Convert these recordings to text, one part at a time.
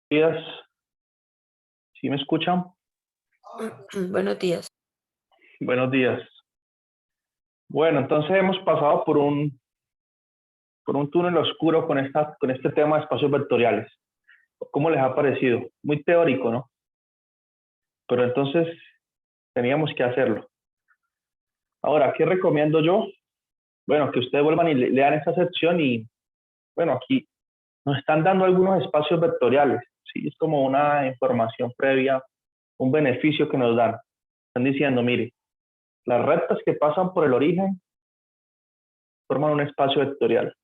Días, ¿sí me escuchan? Buenos días. Buenos días. Bueno, entonces hemos pasado por un túnel oscuro con este tema de espacios vectoriales. ¿Cómo les ha parecido? Muy teórico, ¿no? Pero entonces teníamos que hacerlo. Ahora, ¿qué recomiendo yo? Bueno, que ustedes vuelvan y lean esta sección y, bueno, aquí nos están dando algunos espacios vectoriales, ¿sí? Es como una información previa, un beneficio que nos dan. Están diciendo, mire, las rectas que pasan por el origen forman un espacio vectorial.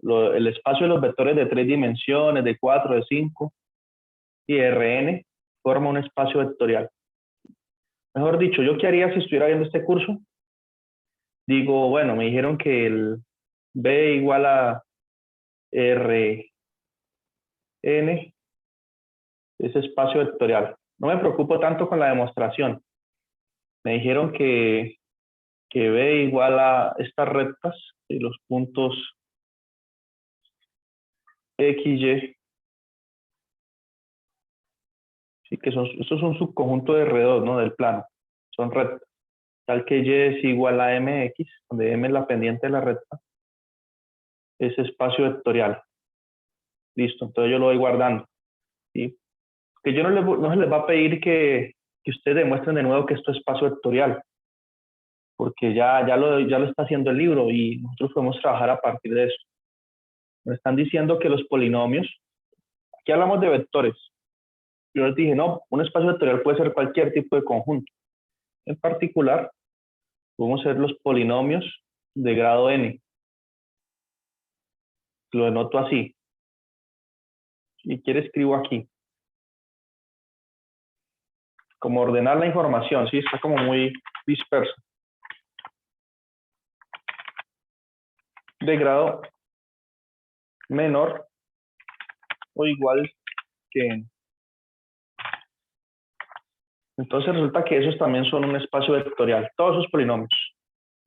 El espacio de los vectores de 3 dimensiones, de 4, de 5 y de Rn forma un espacio vectorial. Mejor dicho, ¿yo qué haría si estuviera viendo este curso? Digo, bueno, me dijeron que el B igual a Rn es espacio vectorial. No me preocupo tanto con la demostración. Me dijeron que B igual a estas rectas y los puntos X, Y, sí, que esto es un subconjunto de R2, ¿no? Del plano. Son rectas. Tal que Y es igual a mx, donde m es la pendiente de la recta, es espacio vectorial. Listo, entonces yo lo voy guardando. ¿Sí? Que yo no se les va a pedir que ustedes demuestren de nuevo que esto es espacio vectorial, porque ya lo está haciendo el libro y nosotros podemos trabajar a partir de eso. Me están diciendo que los polinomios, aquí hablamos de vectores. Yo les dije, no, un espacio vectorial puede ser cualquier tipo de conjunto. En particular, podemos ser los polinomios de grado n. Lo denoto así. Si quiere escribo aquí. Como ordenar la información, ¿sí? Está como muy disperso. De grado menor o igual que n. Entonces resulta que esos también son un espacio vectorial, todos esos polinomios.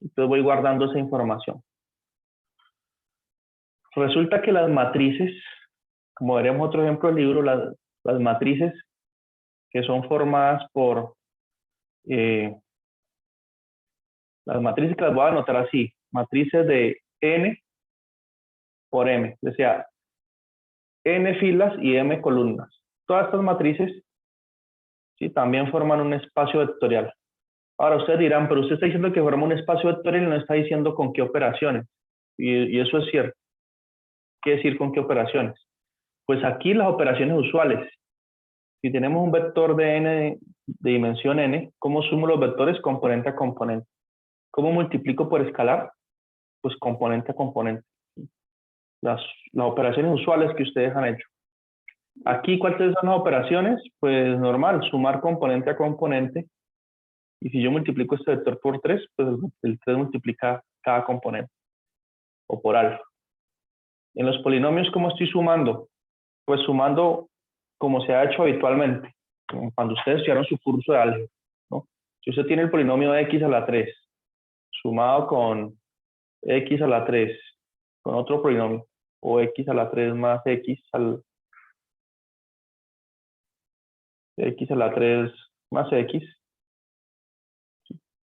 Entonces voy guardando esa información. Resulta que las matrices, como veremos otro ejemplo del libro, las matrices que son formadas por, las matrices que las voy a anotar así, matrices de n por m, o sea, n filas y m columnas. Todas estas matrices, ¿sí? También forman un espacio vectorial. Ahora ustedes dirán, pero usted está diciendo que forma un espacio vectorial y no está diciendo con qué operaciones. Y eso es cierto. ¿Qué decir con qué operaciones? Pues aquí las operaciones usuales. Si tenemos un vector de n de dimensión n, ¿cómo sumo los vectores componente a componente? ¿Cómo multiplico por escalar? Pues componente a componente. Las operaciones usuales que ustedes han hecho. Aquí, ¿cuáles son las operaciones? Pues normal, sumar componente a componente. Y si yo multiplico este vector por 3, pues el 3 multiplica cada componente. O por alfa. En los polinomios, ¿cómo estoy sumando? Pues sumando como se ha hecho habitualmente, como cuando ustedes estudiaron su curso de álgebra, ¿no? Si usted tiene el polinomio de x a la 3 sumado con x a la 3 con otro polinomio, o x a la 3 más x a la 3 más x,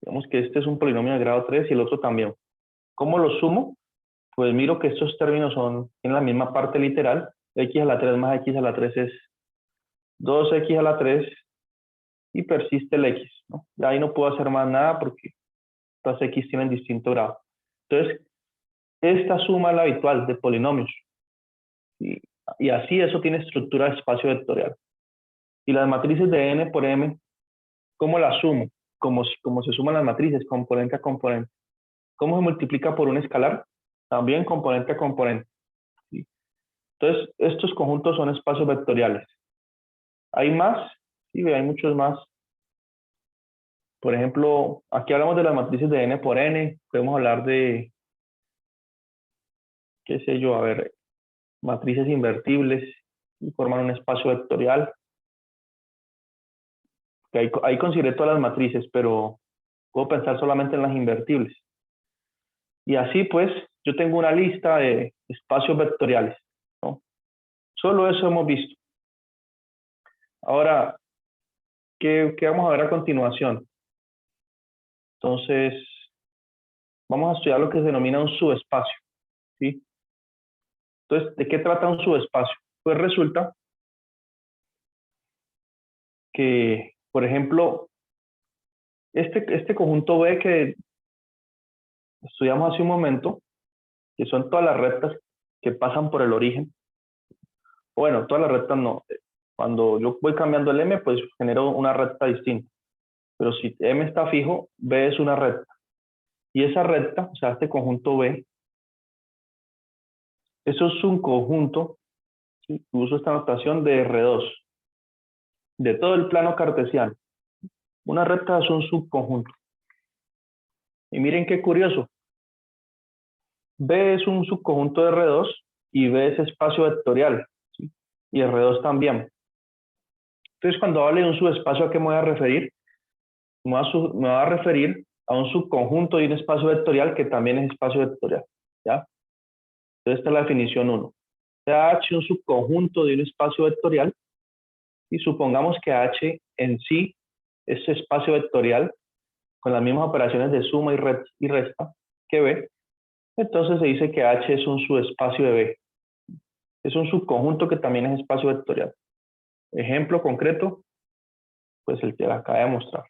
digamos que este es un polinomio de grado 3 y el otro también. ¿Cómo lo sumo? Pues miro que estos términos tienen la misma parte literal. X a la 3 más x a la 3 es 2x a la 3 y persiste el x, ¿no? Ya ahí no puedo hacer más nada porque las x tienen distinto grado. Entonces, esta suma es la habitual de polinomios. Y así eso tiene estructura de espacio vectorial. Y las matrices de n por m, ¿cómo las sumo? Como se suman las matrices, componente a componente. ¿Cómo se multiplica por un escalar? También componente a componente. ¿Sí? Entonces, estos conjuntos son espacios vectoriales. ¿Hay más? Sí, hay muchos más. Por ejemplo, aquí hablamos de las matrices de n por n. Podemos hablar de, qué sé yo, a ver, matrices invertibles y forman un espacio vectorial. Ahí consideré todas las matrices, pero puedo pensar solamente en las invertibles. Y así pues, yo tengo una lista de espacios vectoriales, ¿no? Solo eso hemos visto. Ahora, ¿qué vamos a ver a continuación? Entonces, vamos a estudiar lo que se denomina un subespacio, ¿sí? Entonces, ¿de qué trata un subespacio? Pues resulta que, por ejemplo, este conjunto B que estudiamos hace un momento, que son todas las rectas que pasan por el origen. Bueno, todas las rectas no. Cuando yo voy cambiando el M, pues genero una recta distinta. Pero si M está fijo, B es una recta. Y esa recta, o sea, este conjunto B, eso es un conjunto, ¿sí? Uso esta notación de R2, de todo el plano cartesiano. Una recta es un subconjunto. Y miren qué curioso. B es un subconjunto de R2 y B es espacio vectorial, ¿sí? Y R2 también. Entonces, cuando hable de un subespacio, ¿a qué me voy a referir? Me voy a referir a un subconjunto de un espacio vectorial que también es espacio vectorial, ¿ya? Entonces, esta es la definición 1. Sea H un subconjunto de un espacio vectorial y supongamos que H en sí es espacio vectorial con las mismas operaciones de suma y resta que B, entonces se dice que H es un subespacio de B. Es un subconjunto que también es espacio vectorial. Ejemplo concreto, pues el que acaba de mostrar.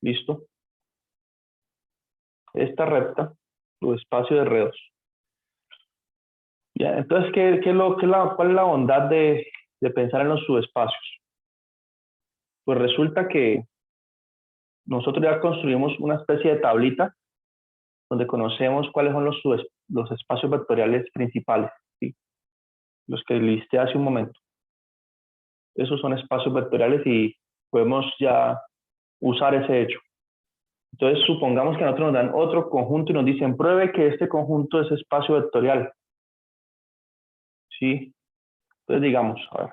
¿Listo? Esta recta, su espacio de R2. Ya, entonces, ¿cuál es la bondad de pensar en los subespacios? Pues resulta que nosotros ya construimos una especie de tablita donde conocemos cuáles son los espacios vectoriales principales, ¿sí? Los que listé hace un momento. Esos son espacios vectoriales y podemos ya usar ese hecho. Entonces, supongamos que a nosotros nos dan otro conjunto y nos dicen, pruebe que este conjunto es espacio vectorial. ¿Sí? Entonces, digamos, a ver,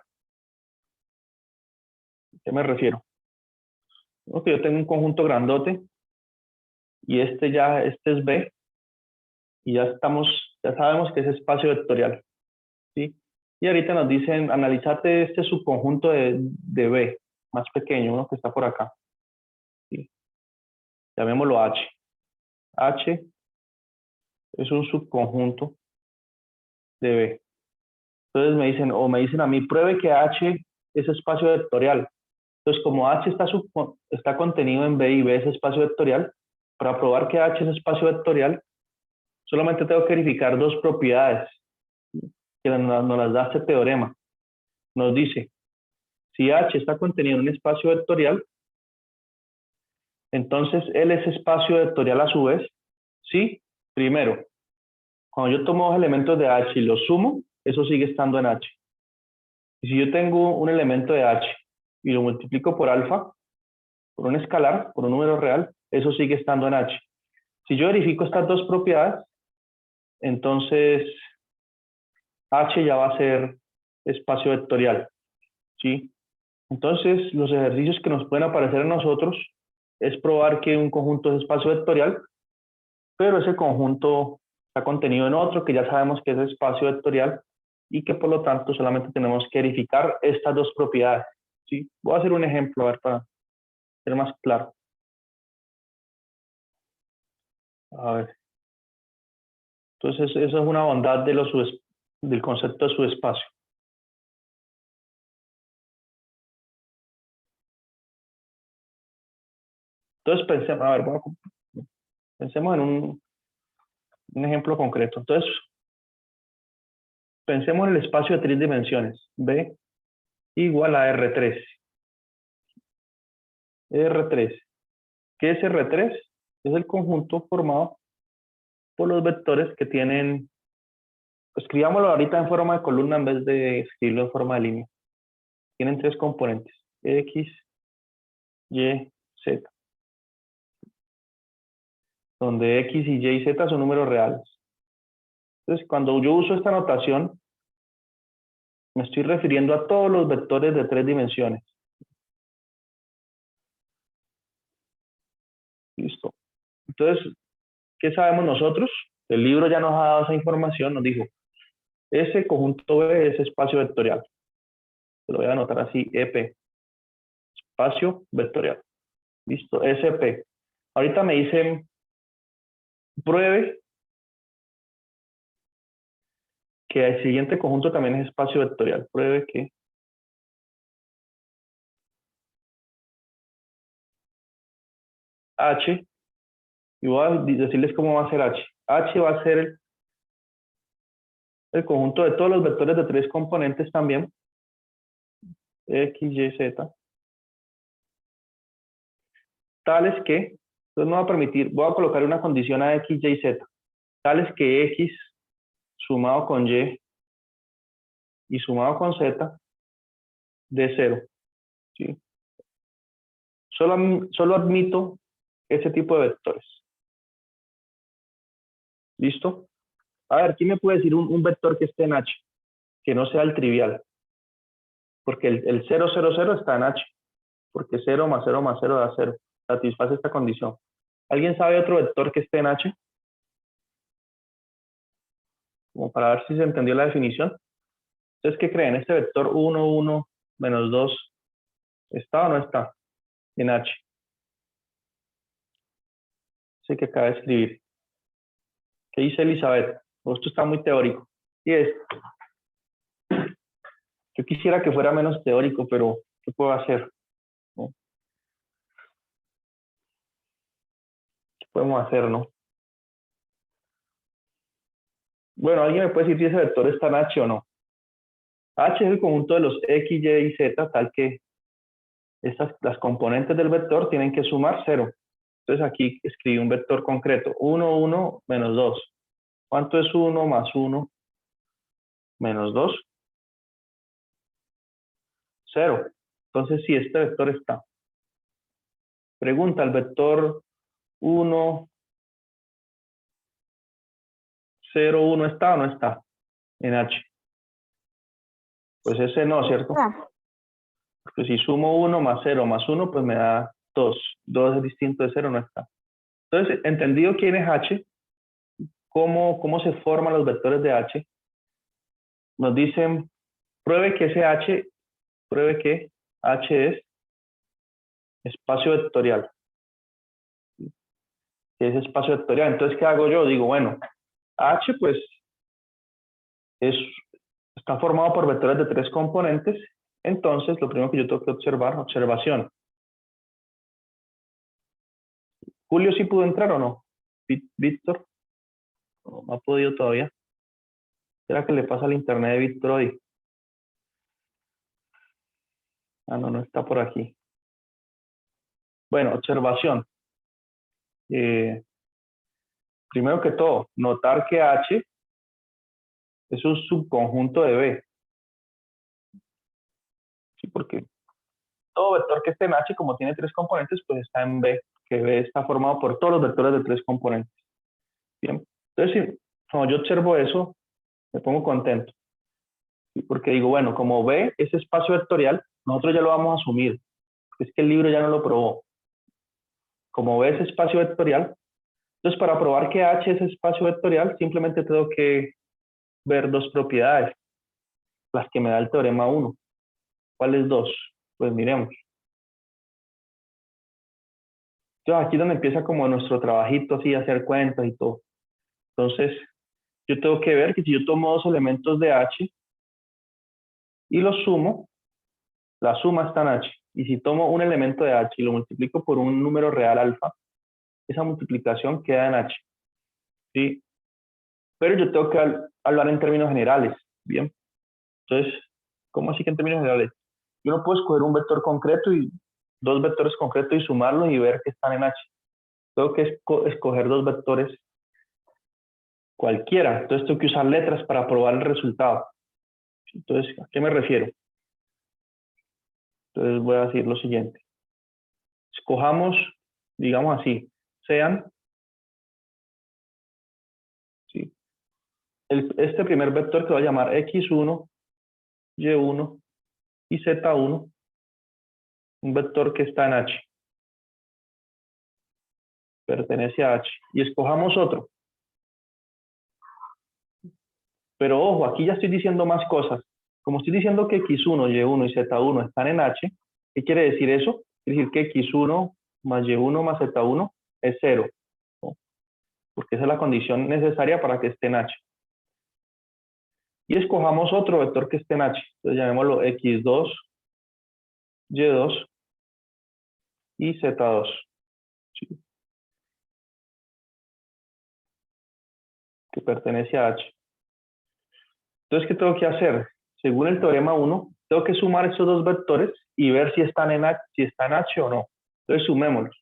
¿a qué me refiero? Ok, yo tengo un conjunto grandote y este es B y ya sabemos que es espacio vectorial, ¿sí? Y ahorita nos dicen, analízate este subconjunto de B, más pequeño, uno que está por acá, ¿sí? Llamémoslo H. H es un subconjunto de B. Entonces me dicen a mí, pruebe que H es espacio vectorial. Entonces, como H está contenido en B y B es espacio vectorial, para probar que H es espacio vectorial, solamente tengo que verificar dos propiedades que nos las da este teorema. Nos dice, si H está contenido en un espacio vectorial, entonces L es espacio vectorial a su vez. Sí, primero, cuando yo tomo dos elementos de H y los sumo, eso sigue estando en H. Y si yo tengo un elemento de H y lo multiplico por alfa, por un escalar, por un número real, eso sigue estando en H. Si yo verifico estas dos propiedades, entonces H ya va a ser espacio vectorial, ¿sí? Entonces, los ejercicios que nos pueden aparecer a nosotros es probar que un conjunto es espacio vectorial, pero ese conjunto está contenido en otro que ya sabemos que es espacio vectorial y que por lo tanto solamente tenemos que verificar estas dos propiedades, ¿sí? Voy a hacer un ejemplo, a ver, para ser más claro. A ver. Entonces, esa es una bondad del concepto de subespacio. Entonces, pensemos en un ejemplo concreto. Entonces, pensemos en el espacio de 3 dimensiones. B igual a R3. R3. ¿Qué es R3? Es el conjunto formado por los vectores que tienen, escribámoslo ahorita en forma de columna en vez de escribirlo en forma de línea. Tienen 3 componentes, X, Y, Z, donde X, Y y Z son números reales. Entonces, cuando yo uso esta notación, me estoy refiriendo a todos los vectores de 3 dimensiones. Listo. Entonces, ¿qué sabemos nosotros? El libro ya nos ha dado esa información, nos dijo, ese conjunto B es espacio vectorial. Lo voy a anotar así, EP, espacio vectorial. Listo, SP. Ahorita me dicen, pruebe que el siguiente conjunto también es espacio vectorial. Pruebe que H, y voy a decirles cómo va a ser H. H va a ser el conjunto de todos los vectores de 3 componentes también, X, Y, Z, tales que, entonces me va a permitir, voy a colocar una condición a X, Y, Z, tales que X sumado con y sumado con Z de 0. ¿Sí? Solo admito ese tipo de vectores. ¿Listo? A ver, ¿quién me puede decir un vector que esté en H? Que no sea el trivial. Porque el 0, 0, 0 está en H. Porque 0 más 0 más 0 da 0. Satisface esta condición. ¿Alguien sabe otro vector que esté en H? Como para ver si se entendió la definición. Entonces, ¿qué creen? Este vector 1, 1, menos 2, ¿está o no está en H? Ese que acaba de escribir. ¿Qué dice Elizabeth? Esto está muy teórico. Y es, yo quisiera que fuera menos teórico, pero ¿qué puedo hacer? ¿No? ¿Qué podemos hacer, no? Bueno, ¿alguien me puede decir si ese vector está en H o no? H es el conjunto de los X, Y y Z, tal que las componentes del vector tienen que sumar 0. Entonces aquí escribí un vector concreto, 1, 1, menos 2. ¿Cuánto es 1 más 1 menos 2? 0. Entonces sí, este vector está. Pregunta, ¿el vector 1, 0, 1 está o no está en H? Pues ese no, ¿cierto? Porque si sumo 1 más 0 más 1, pues me da 2. 2 es distinto de 0, no está. Entonces, entendido quién es H, cómo se forman los vectores de H, nos dicen, pruebe que H es espacio vectorial. Que es espacio vectorial. Entonces, ¿qué hago yo? Digo, bueno, H pues está formado por vectores de 3 componentes. Entonces, lo primero que yo tengo que observar, observación. ¿Julio sí pudo entrar o no? ¿Víctor? No ha podido todavía. ¿Será que le pasa al internet de Víctor hoy? Ah, no, no está por aquí. Bueno, observación. Primero que todo, notar que H es un subconjunto de B. Sí, porque todo vector que esté en H, como tiene 3 componentes, pues está en B, que B está formado por todos los vectores de 3 componentes. Bien. Entonces, cuando yo observo eso, me pongo contento. ¿Sí? Porque digo, bueno, como B es espacio vectorial, nosotros ya lo vamos a asumir. Es que el libro ya no lo probó. Como B es espacio vectorial, entonces para probar que H es espacio vectorial, simplemente tengo que ver 2 propiedades, las que me da el teorema 1. ¿Cuáles 2? Pues miremos. Entonces aquí es donde empieza como nuestro trabajito, así, hacer cuentas y todo. Entonces, yo tengo que ver que si yo tomo 2 elementos de H y los sumo, la suma está en H. Y si tomo un elemento de H y lo multiplico por un número real alfa, esa multiplicación queda en H. ¿Sí? Pero yo tengo que hablar en términos generales. Bien. Entonces, ¿cómo así que en términos generales? Yo no puedo escoger un vector concreto y 2 vectores concretos y sumarlos y ver que están en H. Tengo que escoger 2 vectores cualquiera. Entonces tengo que usar letras para probar el resultado. Entonces, ¿a qué me refiero? Entonces voy a decir lo siguiente. Escojamos, digamos así, sean, ¿sí? Este primer vector que voy a llamar X1, Y1 y Z1, un vector que está en H. Pertenece a H. Y escojamos otro. Pero ojo, aquí ya estoy diciendo más cosas. Como estoy diciendo que x1, y1 y z1 están en h, ¿qué quiere decir eso? Quiere decir que x1 más y1 más z1 es 0, ¿no? Porque esa es la condición necesaria para que esté en h. Y escojamos otro vector que esté en h. Entonces llamémoslo x2, y2 y z2. ¿Sí? Que pertenece a h. Entonces, ¿qué tengo que hacer? Según el teorema 1, tengo que sumar estos dos vectores y ver si están en h, o no. Entonces, sumémoslos.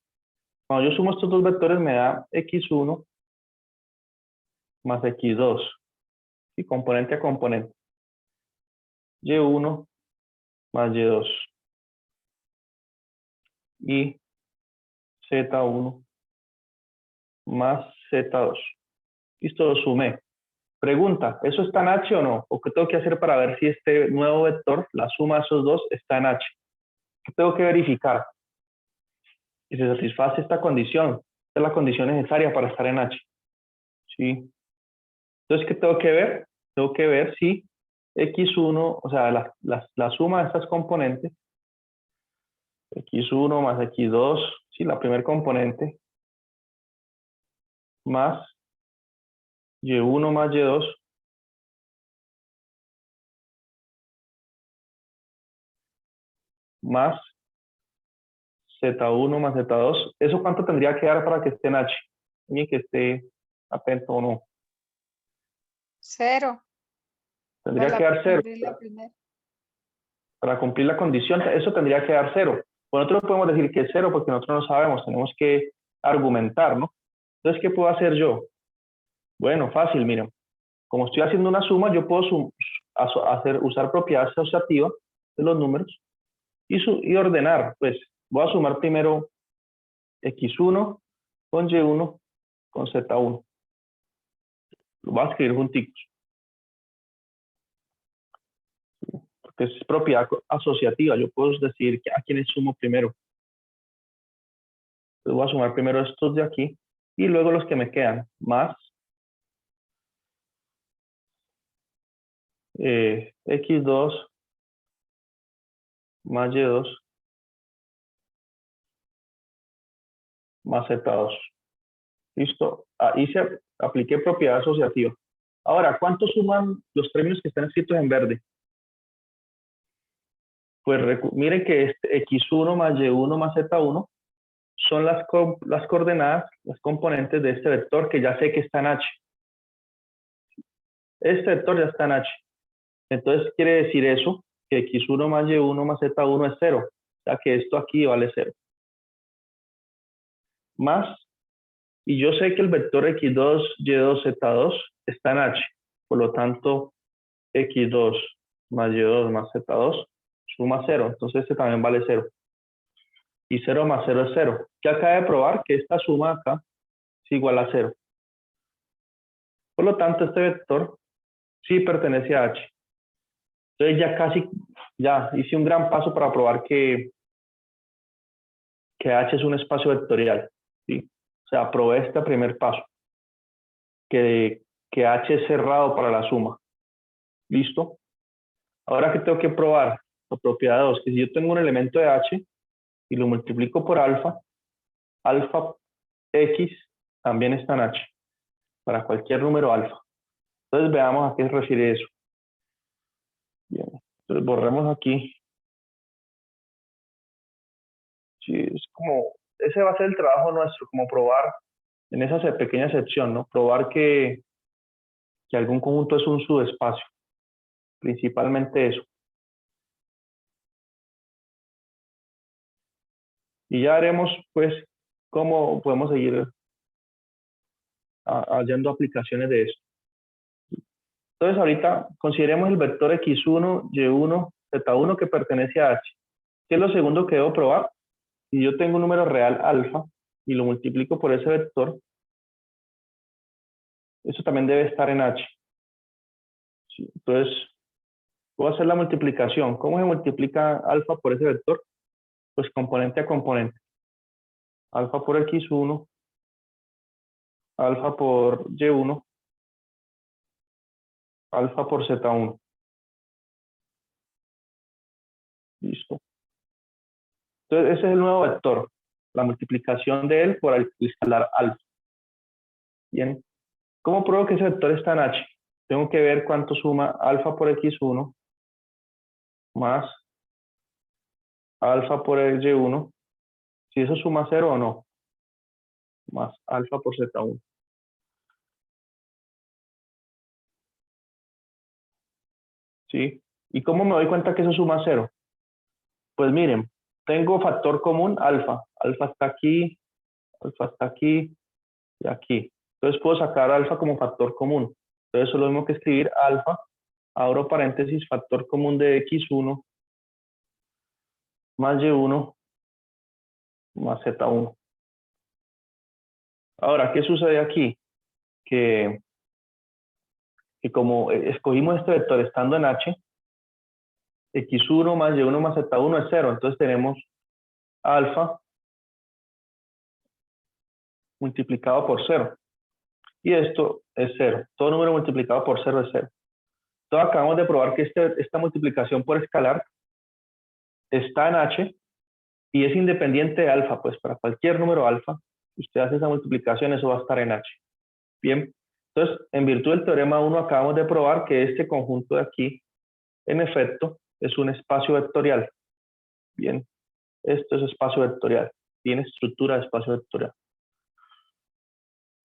Cuando yo sumo estos dos vectores, me da x1 más x2. ¿Sí? Componente a componente. y1 más y2. Y z1 más z2. Listo, lo sumé. Pregunta, ¿eso está en h o no? ¿O qué tengo que hacer para ver si este nuevo vector, la suma de esos dos, está en h? ¿Qué tengo que verificar? Que se satisface esta condición. Esta es la condición necesaria para estar en h. ¿Sí? Entonces, ¿qué tengo que ver? Tengo que ver si x1, o sea, la suma de estas componentes, x1 más x2, sí, la primer componente, más y1 más y2, más z1 más z2, ¿eso cuánto tendría que dar para que esté en h? Alguien que esté atento o no. 0. Tendría que dar 0. Cumplir la primera. Para cumplir la condición, eso tendría que dar 0. Pues nosotros podemos decir que es 0 porque nosotros no sabemos, tenemos que argumentar, ¿no? Entonces, ¿qué puedo hacer yo? Bueno, fácil, miren. Como estoy haciendo una suma, yo puedo usar propiedades asociativas de los números y ordenar. Pues voy a sumar primero x1 con y1 con z1. Lo voy a escribir juntitos. Porque es propiedad asociativa. Yo puedo decir a quiénes sumo primero. Entonces voy a sumar primero estos de aquí y luego los que me quedan, más x2 más y2 más z2. Listo. Ahí se apliqué propiedad asociativa. Ahora, ¿cuánto suman los términos que están escritos en verde? Pues miren que este x1 más y1 más z1 son las coordenadas, las componentes de este vector que ya sé que está en h. Este vector ya está en h. Entonces quiere decir eso, que x1 más y1 más z1 es 0. O sea que esto aquí vale 0. Más, y yo sé que el vector x2, y2, z2 está en h. Por lo tanto, x2 más y2 más z2 suma 0. Entonces este también vale 0. Y 0 más 0 es 0. Que acaba de probar que esta suma acá es igual a 0. Por lo tanto, este vector sí pertenece a h. Entonces ya hice un gran paso para probar que h es un espacio vectorial. ¿Sí? O sea, probé este primer paso. Que h es cerrado para la suma. ¿Listo? Ahora que tengo que probar la propiedad 2, que si yo tengo un elemento de h y lo multiplico por alfa, alfa x también está en h, para cualquier número alfa. Entonces veamos a qué se refiere eso. Bien, entonces borremos aquí. Sí, es como, ese va a ser el trabajo nuestro, como probar en esa pequeña excepción, ¿no? Probar que algún conjunto es un subespacio. Principalmente eso. Y ya haremos, pues, cómo podemos seguir hallando aplicaciones de esto. Entonces, ahorita consideremos el vector x1, y1, z1 que pertenece a h. ¿Qué es lo segundo que debo probar? Si yo tengo un número real alfa y lo multiplico por ese vector, eso también debe estar en h. ¿Sí? Entonces, voy a hacer la multiplicación. ¿Cómo se multiplica alfa por ese vector? Pues componente a componente. Alfa por x1, alfa por y1, alfa por Z1. Listo. Entonces, ese es el nuevo vector, la multiplicación de él por el escalar alfa. Bien. ¿Cómo pruebo que ese vector está en H? Tengo que ver cuánto suma alfa por X1 más alfa por el Y1, si eso suma 0 o no, más alfa por Z1. ¿Sí? ¿Y cómo me doy cuenta que eso suma 0? Pues miren, tengo factor común alfa. Alfa está aquí y aquí. Entonces puedo sacar alfa como factor común. Entonces eso es lo mismo que escribir alfa, abro paréntesis, factor común de X1 más Y1 más Z1. Ahora, ¿qué sucede aquí? Que como escogimos este vector estando en H, X1 más Y1 más Z1 es 0. Entonces tenemos alfa multiplicado por 0. Y esto es 0. Todo número multiplicado por 0 es 0. Entonces acabamos de probar que esta multiplicación por escalar está en H y es independiente de alfa. Pues para cualquier número alfa, si usted hace esa multiplicación, eso va a estar en H. Bien, entonces en virtud del teorema 1 acabamos de probar que este conjunto de aquí, en efecto, es un espacio vectorial. Bien, esto es espacio vectorial. Tiene estructura de espacio vectorial.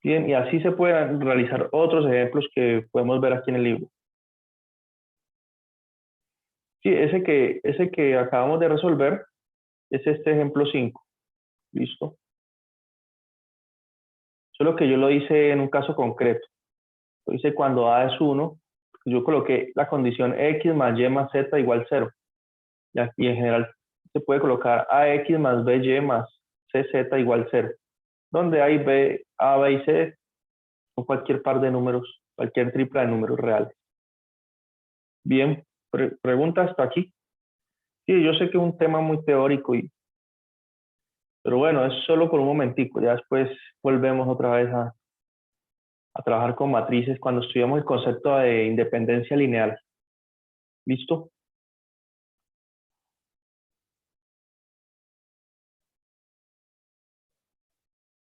Bien, y así se pueden realizar otros ejemplos que podemos ver aquí en el libro. Sí, ese que acabamos de resolver es este ejemplo 5. ¿Listo? Solo que yo lo hice en un caso concreto. Lo hice cuando A es 1. Yo coloqué la condición X más Y más Z igual 0. Y en general se puede colocar AX más BY más CZ igual 0. Donde hay A, B y C o cualquier par de números, cualquier tripla de números reales. Bien, pregunta hasta aquí. Sí, yo sé que es un tema muy teórico, pero bueno, es solo por un momentico. Ya después volvemos otra vez a trabajar con matrices cuando estudiamos el concepto de independencia lineal. ¿Listo?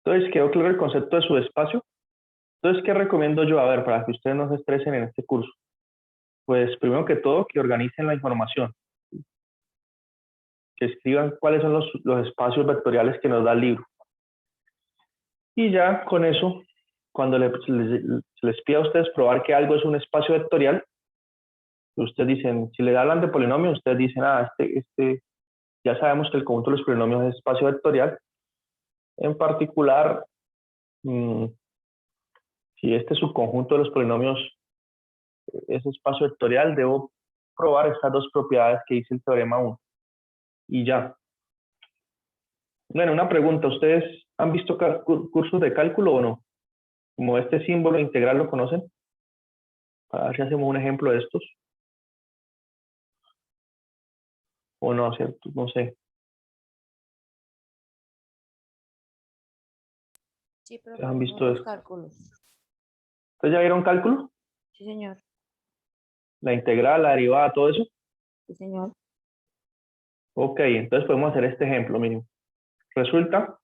Entonces, ¿quedó claro el concepto de subespacio? Entonces, ¿qué recomiendo yo? A ver, para que ustedes no se estresen en este curso. Pues primero que todo, que organicen la información. Que escriban cuáles son los espacios vectoriales que nos da el libro. Y ya con eso, cuando se les pida a ustedes probar que algo es un espacio vectorial, ustedes dicen, si le hablan de polinomios, ustedes dicen, ya sabemos que el conjunto de los polinomios es espacio vectorial. En particular, si este subconjunto de los polinomios es espacio vectorial, debo probar estas dos propiedades que dice el teorema 1. Y ya. Bueno, una pregunta, ¿ustedes han visto cursos de cálculo o no? Como este símbolo integral, ¿lo conocen? Para ver si hacemos un ejemplo de estos. O no, ¿cierto? No sé. Sí, ¿Ustedes han profe, visto los esto? cálculos. ¿Ustedes ya vieron cálculo? Sí, señor. La integral, la derivada, todo eso. Sí, señor. Ok, entonces podemos hacer este ejemplo, miren. Resulta,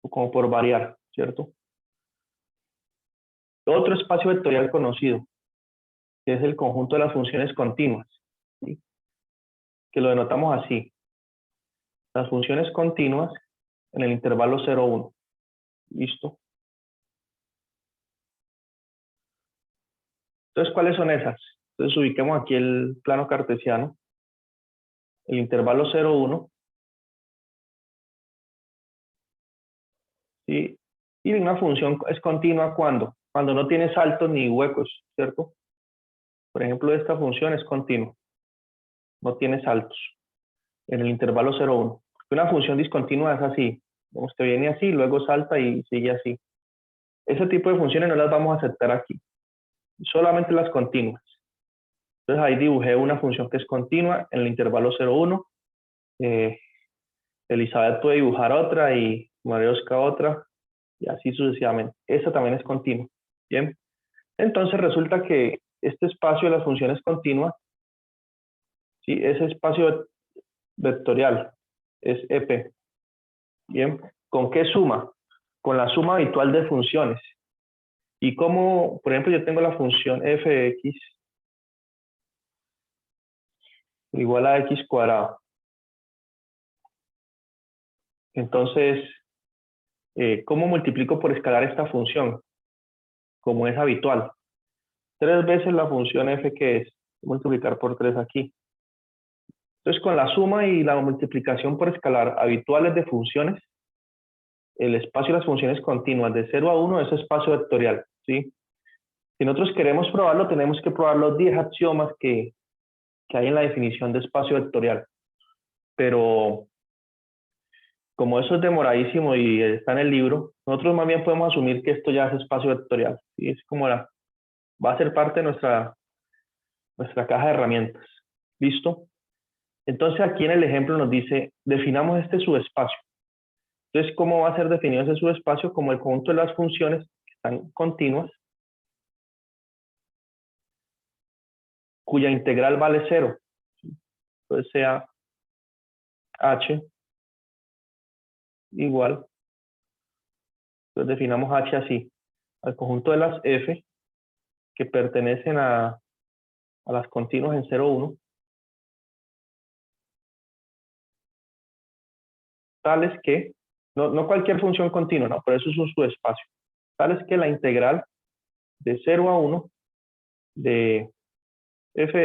como por variar, ¿cierto? Otro espacio vectorial conocido, que es el conjunto de las funciones continuas, ¿sí? Que lo denotamos así. Las funciones continuas en el intervalo 0, 1. ¿Listo? Entonces, ¿cuáles son esas? Entonces, ubiquemos aquí el plano cartesiano. El intervalo 0, 1. ¿Sí? Y una función es continua cuando no tiene saltos ni huecos, ¿cierto? Por ejemplo, esta función es continua, no tiene saltos en el intervalo 0, 1. Una función discontinua es así, usted viene así, luego salta y sigue así. Ese tipo de funciones no las vamos a aceptar aquí, solamente las continuas. Entonces ahí dibujé una función que es continua en el intervalo 0, 1. Elizabeth puede dibujar otra y Mariosca otra, y así sucesivamente. Esa también es continua. Bien. Entonces resulta que este espacio de las funciones continuas, ¿sí? Ese espacio vectorial es EP. Bien, ¿con qué suma? Con la suma habitual de funciones. Y como, por ejemplo, yo tengo la función f de x igual a x cuadrado. Entonces, ¿cómo multiplico por escalar esta función? Como es habitual. 3 veces la función f, que es multiplicar por 3 aquí. Entonces, con la suma y la multiplicación por escalar habituales de funciones, el espacio de las funciones continuas de 0 a 1 es espacio vectorial, ¿sí? Si nosotros queremos probarlo, tenemos que probar los 10 axiomas que hay en la definición de espacio vectorial. Pero como eso es demoradísimo y está en el libro, nosotros más bien podemos asumir que esto ya es espacio vectorial, ¿sí? Es como va a ser parte de nuestra caja de herramientas. ¿Listo? Entonces aquí en el ejemplo nos dice, definamos este subespacio. Entonces, ¿cómo va a ser definido ese subespacio? Como el conjunto de las funciones que están continuas, cuya integral vale 0. Entonces sea h igual, entonces definamos h así, al conjunto de las f que pertenecen a las continuas en 0, 1, tales que, no cualquier función continua, no, por eso es un subespacio, tales que la integral de 0 a 1 de f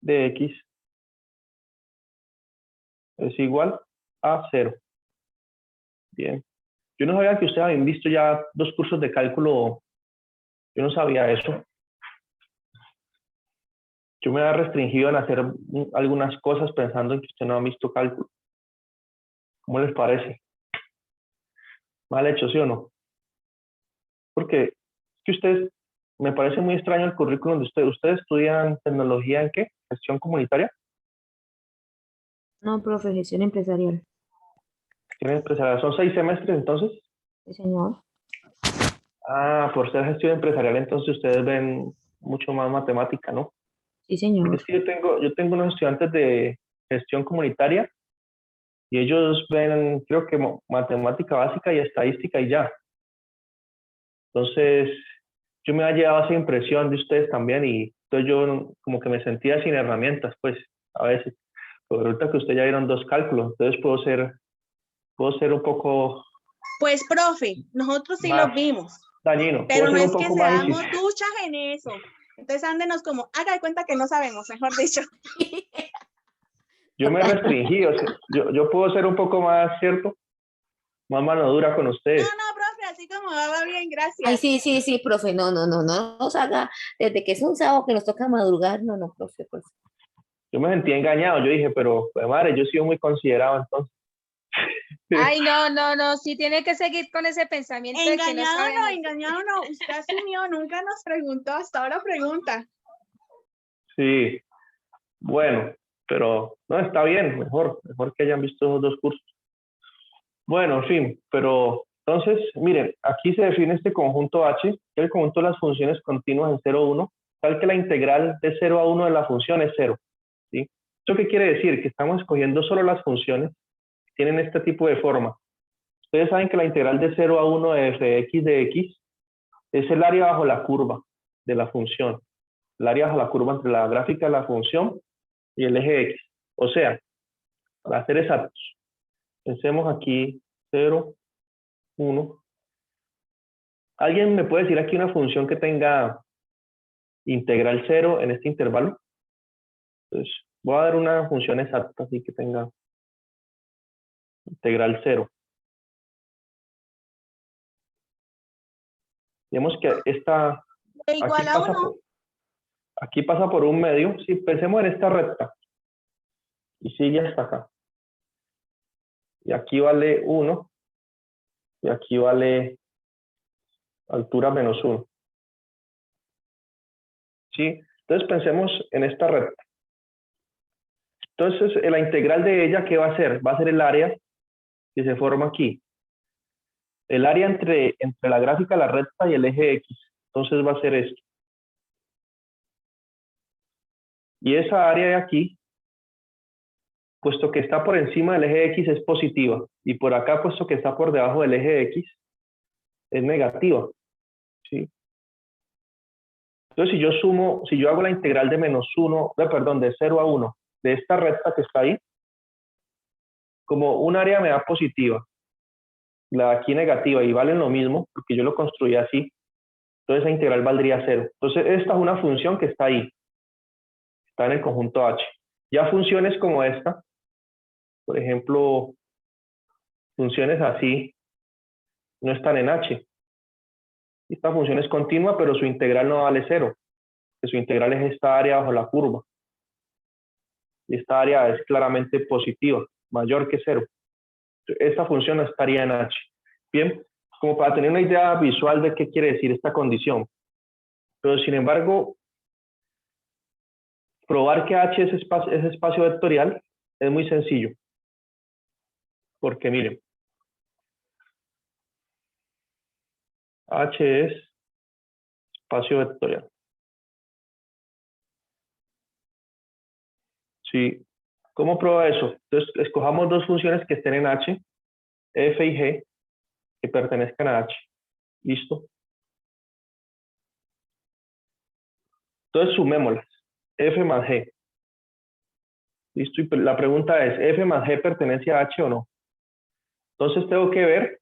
de x es igual a 0. Bien. Yo no sabía que ustedes habían visto ya 2 cursos de cálculo. Yo no sabía eso. Yo me había restringido en hacer algunas cosas pensando en que ustedes no han visto cálculo. ¿Cómo les parece? ¿Mal hecho, sí o no? Porque es que ustedes, me parece muy extraño el currículum de ustedes. ¿Ustedes estudian tecnología en qué? ¿Gestión comunitaria? No, profe, gestión empresarial. ¿Gestión empresarial? ¿Son 6 semestres entonces? Sí, señor. Ah, por ser gestión empresarial, entonces ustedes ven mucho más matemática, ¿no? Sí, Porque señor. es que yo tengo unos estudiantes de gestión comunitaria y ellos ven, creo que matemática básica y estadística y ya. Entonces, yo me ha llevado esa impresión de ustedes también y entonces yo como que me sentía sin herramientas, pues, a veces. Pero ahorita que ustedes ya vieron 2 cálculos, entonces puedo ser un poco Pues, profe, nosotros sí más los vimos, dañino, puedo pero no ser un es que poco más seamos incisivo. duchas en eso. Entonces, ándenos como, haga de cuenta que no sabemos, mejor dicho. Yo me restringí, o sea, yo puedo ser un poco más, ¿cierto? Más mano dura con No, ustedes. no, profe, así como va bien, Ay, gracias. sí, sí, sí, profe. No, no, no, no nos haga. Desde que es un sábado que nos toca madrugar. No, no, profe, por favor. Yo me sentí engañado, yo dije, pero, pues, madre, yo he sido muy considerado entonces. Ay, no, no, no, sí tiene que seguir con ese pensamiento de que no sabemos. Engañado no, usted asumió, nunca nos preguntó, hasta ahora pregunta. Sí, bueno, pero no, está bien, mejor que hayan visto esos 2 cursos. Bueno, en fin, pero entonces, miren, aquí se define este conjunto H, que es el conjunto de las funciones continuas en 0, 1, tal que la integral de 0 a 1 de la función es 0. ¿Sí? ¿Eso qué quiere decir? Que estamos escogiendo solo las funciones que tienen este tipo de forma. Ustedes saben que la integral de 0 a 1 de f de x es el área bajo la curva de la función. El área bajo la curva entre la gráfica de la función y el eje x. O sea, para ser exactos, pensemos aquí 0, 1. ¿Alguien me puede decir aquí una función que tenga integral 0 en este intervalo? Entonces, voy a dar una función exacta, así que tenga integral 0. Digamos que esta, E igual a 1. aquí pasa por un medio. Si pensemos en esta recta y sigue hasta acá. Y aquí vale 1 y aquí vale altura menos 1. ¿Sí? Entonces pensemos en esta recta. Entonces la integral de ella, ¿qué va a ser? Va a ser el área que se forma aquí. el área entre la gráfica, la recta y el eje X. Entonces va a ser esto. Y esa área de aquí, puesto que está por encima del eje X, es positiva. Y por acá, puesto que está por debajo del eje X, es negativa. ¿Sí? Entonces, si yo hago la integral de de 0 a 1, de esta recta que está ahí, como un área me da positiva, la de aquí negativa, y valen lo mismo, porque yo lo construí así, entonces esa integral valdría 0. Entonces, esta es una función que está ahí, está en el conjunto H. Ya funciones como esta, por ejemplo, funciones así, no están en H. Esta función es continua, pero su integral no vale 0, que su integral es esta área bajo la curva. Y esta área es claramente positiva, mayor que 0. Esta función no estaría en H. Bien, como para tener una idea visual de qué quiere decir esta condición. Pero sin embargo, probar que H es espacio vectorial es muy sencillo. Porque miren, H es espacio vectorial. Sí. ¿Cómo prueba eso? Entonces, escojamos dos funciones que estén en H, f y g, que pertenezcan a H. ¿Listo? Entonces, sumémoslas. F más g. ¿Listo? Y la pregunta es, ¿f más g pertenece a H o no? Entonces, tengo que ver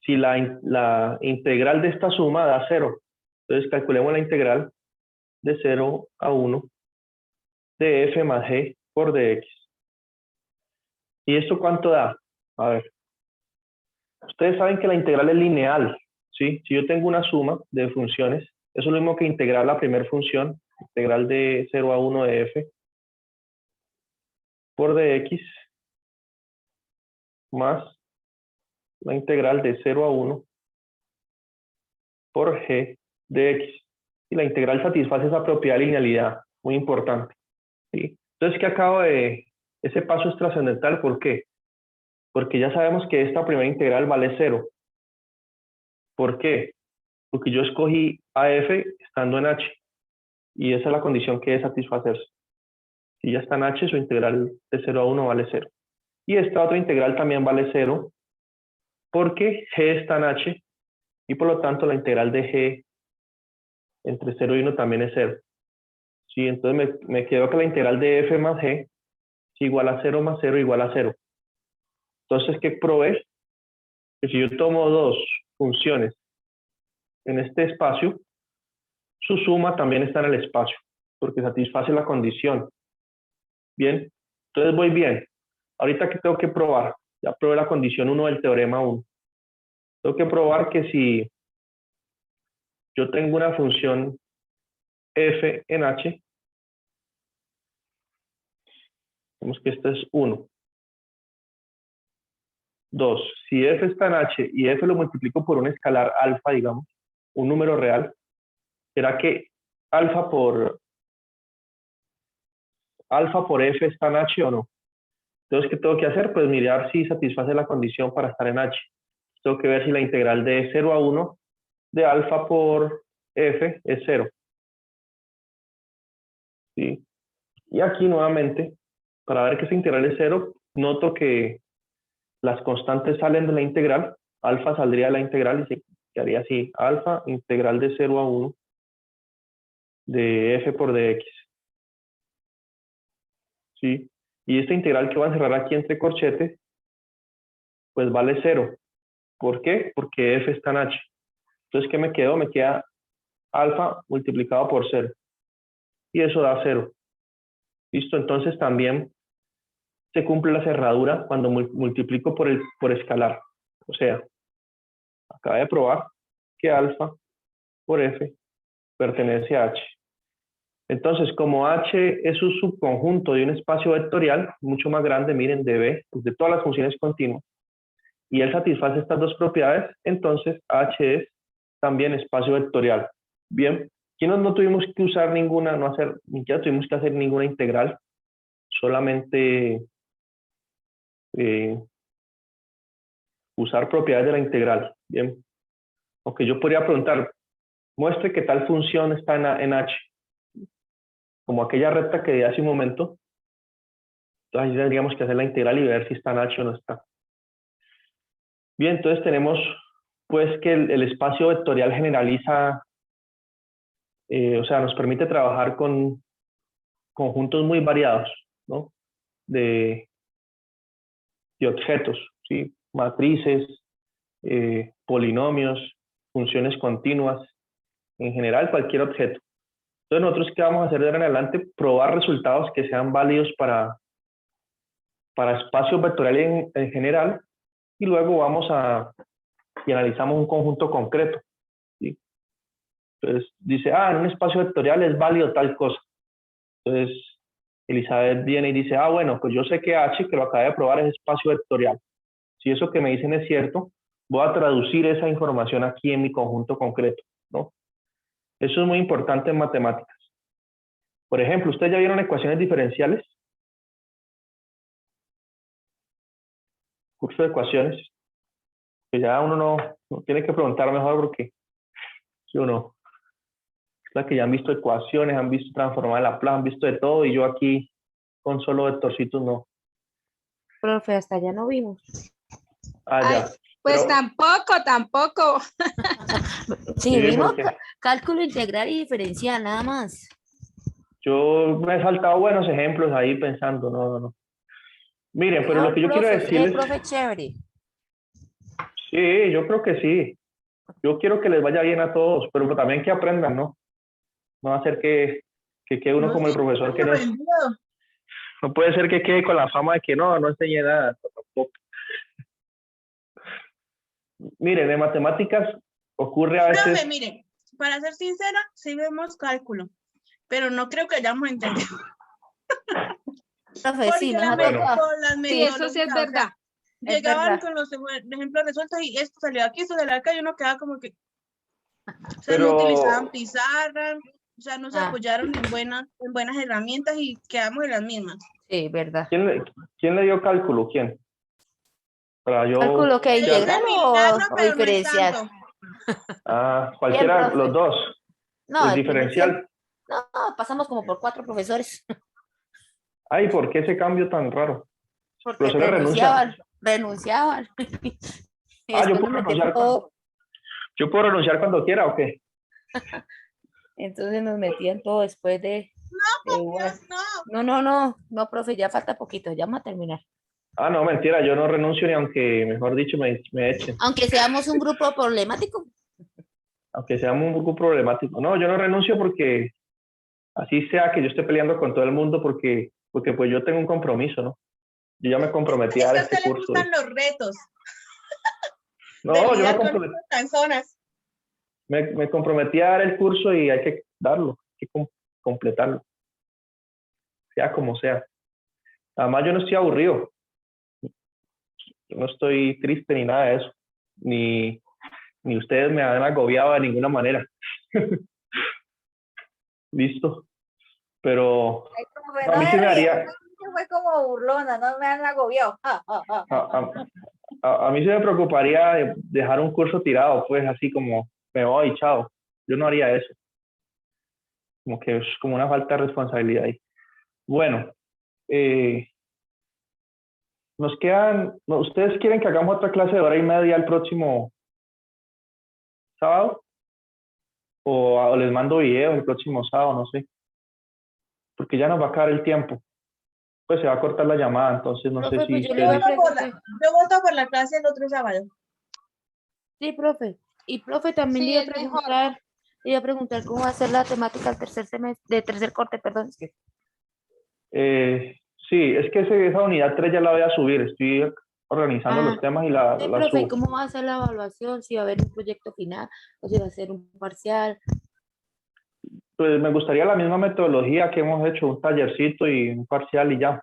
si la integral de esta suma da 0. Entonces, calculemos la integral de 0 a 1 de f más g por dx. ¿Y esto cuánto da? A ver. Ustedes saben que la integral es lineal, ¿sí? Si yo tengo una suma de funciones, eso es lo mismo que integrar la primera función, integral de 0 a 1 de f por dx más la integral de 0 a 1 por g de x. Y la integral satisface esa propiedad de linealidad, muy importante, ¿sí? Entonces, ¿qué acabo de...? Ese paso es trascendental, ¿por qué? Porque ya sabemos que esta primera integral vale 0. ¿Por qué? Porque yo escogí a f estando en h, y esa es la condición que debe satisfacerse. Si ya está en h, su integral de 0 a 1 vale 0. Y esta otra integral también vale 0, porque g está en h, y por lo tanto la integral de g entre 0 y 1 también es 0. ¿Sí? Entonces me quedó que la integral de f más g es igual a 0 más 0 igual a 0. Entonces, ¿qué probé? Que si yo tomo dos funciones en este espacio, su suma también está en el espacio, porque satisface la condición. Bien, entonces voy bien. Ahorita, ¿qué tengo que probar? Ya probé la condición 1 del teorema 1. Tengo que probar que si yo tengo una función f en h, vemos que este es 1. 2. Si f está en h y f lo multiplico por un escalar alfa, digamos, un número real, ¿será que alfa por f está en h o no? Entonces, ¿qué tengo que hacer? Pues mirar si satisface la condición para estar en h. Tengo que ver si la integral de 0 a 1 de alfa por f es 0. ¿Sí? Y aquí nuevamente, para ver que esa integral es 0, noto que las constantes salen de la integral. Alfa saldría de la integral y se quedaría así. Alfa, integral de 0 a 1 de f por dx. ¿Sí? Y esta integral que va a encerrar aquí entre corchetes, pues vale 0. ¿Por qué? Porque f está en h. Entonces, ¿qué me quedó? Me queda alfa multiplicado por 0. Y eso da 0. ¿Listo? Entonces también se cumple la cerradura cuando multiplico por escalar. O sea, acabo de probar que alfa por f pertenece a h. Entonces, como h es un subconjunto de un espacio vectorial mucho más grande, miren, de b, de todas las funciones continuas, y él satisface estas dos propiedades, entonces h es también espacio vectorial. Bien, aquí no tuvimos que usar ninguna, ni siquiera tuvimos que hacer ninguna integral, solamente usar propiedades de la integral. Bien. Aunque yo podría preguntar, muestre que tal función está en H. Como aquella recta que di hace un momento. Entonces ahí tendríamos que hacer la integral y ver si está en H o no está. Bien, entonces tenemos pues que el espacio vectorial generaliza, o sea, nos permite trabajar con conjuntos muy variados, ¿no? De objetos, ¿sí? Matrices, polinomios, funciones continuas, en general cualquier objeto. Entonces nosotros, ¿qué vamos a hacer de ahora en adelante? Probar resultados que sean válidos para espacios vectoriales en general, y luego vamos y analizamos un conjunto concreto, ¿sí? Entonces dice, en un espacio vectorial es válido tal cosa. Entonces Elizabeth viene y dice, bueno, pues yo sé que H, que lo acabé de probar, es espacio vectorial. Si eso que me dicen es cierto, voy a traducir esa información aquí en mi conjunto concreto, ¿no? Eso es muy importante en matemáticas. Por ejemplo, ¿ustedes ya vieron ecuaciones diferenciales? Curso de ecuaciones. Que ya uno no tiene que preguntar mejor porque si uno, la que ya han visto ecuaciones, han visto transformar Laplace, han visto de todo, y yo aquí con solo vectorcitos no. Profe, hasta ya no vimos. Ya. Pues Pero, tampoco. Sí, sí, vimos porque cálculo integral y diferencial, nada más. yo me he saltado buenos ejemplos ahí pensando, no. Miren, pero lo que yo quiero decirles, profe chévere. sí, yo creo que sí. Yo quiero que les vaya bien a todos, pero también que aprendan, ¿no? No va a ser que quede uno como el profesor que no puede ser que quede con la fama de que no enseñé nada, tampoco. Miren, en matemáticas ocurre a veces... Profe, mire, para ser sincera, sí vemos cálculo, pero no creo que hayamos entendido. Profe, sí, Porque nos ha Bueno. tocado. Sí, eso sí es metodologías, o sea, verdad. Es llegaban verdad. con los ejemplos resueltos y esto salió aquí, esto salió acá, y uno quedaba como que, o sea, no Pero, utilizaban pizarra, o sea, no se Ah. apoyaron en buenas herramientas y quedamos en las mismas. Sí, verdad. ¿quién le dio cálculo? ¿Quién? Para yo... ¿Cálculo que Yo hice integral el milagro, o pero no es diferencial? tanto. Cualquiera, profe. los dos. No, El el diferencial. No, pasamos como por 4 profesores. Ay, ¿por qué ese cambio tan raro? Porque Profesores renuncian. renunciaban. Y Yo después puedo nos metieron renunciar. todo. ¿Yo puedo renunciar cuando quiera o qué? Entonces nos metían todo después de una. Dios, no. No, profe, ya falta poquito, ya vamos a terminar. No, mentira, yo no renuncio ni aunque, mejor dicho, me echen. Aunque seamos un grupo problemático. Aunque seamos un poco problemático. No, yo no renuncio porque así sea que yo esté peleando con todo el mundo porque pues yo tengo un compromiso, ¿no? Yo ya me comprometí a Es que dar a este usted le curso. gustan los retos. No, de yo me lidiar con comprometí. estas canzonas. Me comprometí a dar el curso y hay que darlo, hay que completarlo, sea como sea. Además, yo no estoy aburrido, yo no estoy triste ni nada de eso, ni ustedes me han agobiado de ninguna manera. Listo, pero a mí sí me haría... Fue como burlona, no me han agobiado. A mí sí me preocuparía de dejar un curso tirado, pues así como me voy, chao. Yo no haría eso. Como que es como una falta de responsabilidad ahí. Bueno, nos quedan, ¿ustedes quieren que hagamos otra clase de hora y media el próximo sábado? O les mando video el próximo sábado, no sé. Porque ya nos va a acabar el tiempo. Pues se va a cortar la llamada, entonces no sé si... Yo voto por la clase el otro sábado. Sí, profe. Y profe, también Sí, le es mejor. iba a preguntar cómo va a ser la temática del tercer semestre, de tercer corte, perdón. Sí, es que esa unidad 3 ya la voy a subir. Estoy organizando los temas y la profe, subo. ¿cómo va a ser la evaluación? Si va a haber un proyecto final o si va a ser un parcial. Pues me gustaría la misma metodología que hemos hecho, un tallercito y un parcial y ya.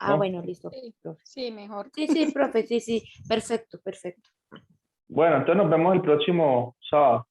¿no? Bueno, listo. Sí, Profe. sí, mejor. Sí, profe, sí. Perfecto. Bueno, entonces nos vemos el próximo sábado.